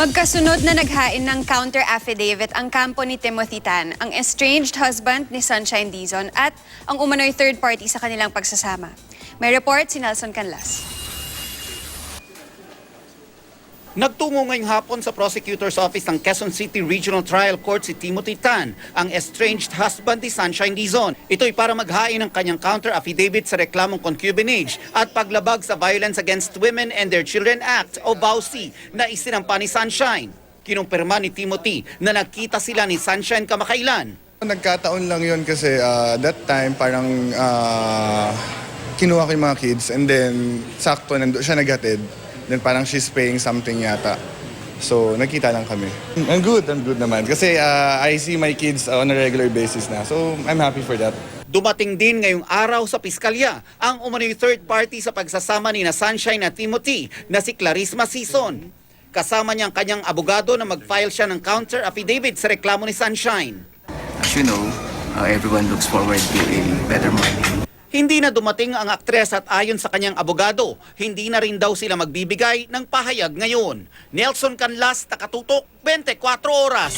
Magkasunod na naghain ng counter-affidavit ang kampo ni Timothy Tan, ang estranged husband ni Sunshine Dizon at ang umano'y third party sa kanilang pagsasama. May report si Nelson Canlas. Nagtungo ngayong hapon sa Prosecutor's Office ng Quezon City Regional Trial Court si Timothy Tan, ang estranged husband ni Sunshine Dizon. Ito'y para maghain ng kanyang counter-affidavit sa reklamong concubinage at paglabag sa Violence Against Women and Their Children Act o VAUC na isinampa ni Sunshine. Kinumpirma ni Timothy na nagkita sila ni Sunshine kamakailan. Nagkataon lang yun kasi that time parang kinuha ko yung mga kids and then sakto nando siya naghatid. Then parang she's paying something yata. So nakita lang kami. I'm good naman. Kasi I see my kids on a regular basis na. So I'm happy for that. Dumating din ngayong araw sa piskalya ang umano'y third party sa pagsasama ni na Sunshine at Timothy na si Clarisma Sison. Kasama niya ang kanyang abogado na mag-file siya ng counter-affidavit sa reklamo ni Sunshine. As you know, everyone looks forward to a better morning. Hindi na dumating ang aktres at ayon sa kanyang abogado, hindi na rin daw sila magbibigay ng pahayag ngayon. Nelson Canlas, Takatutok, 24 Oras.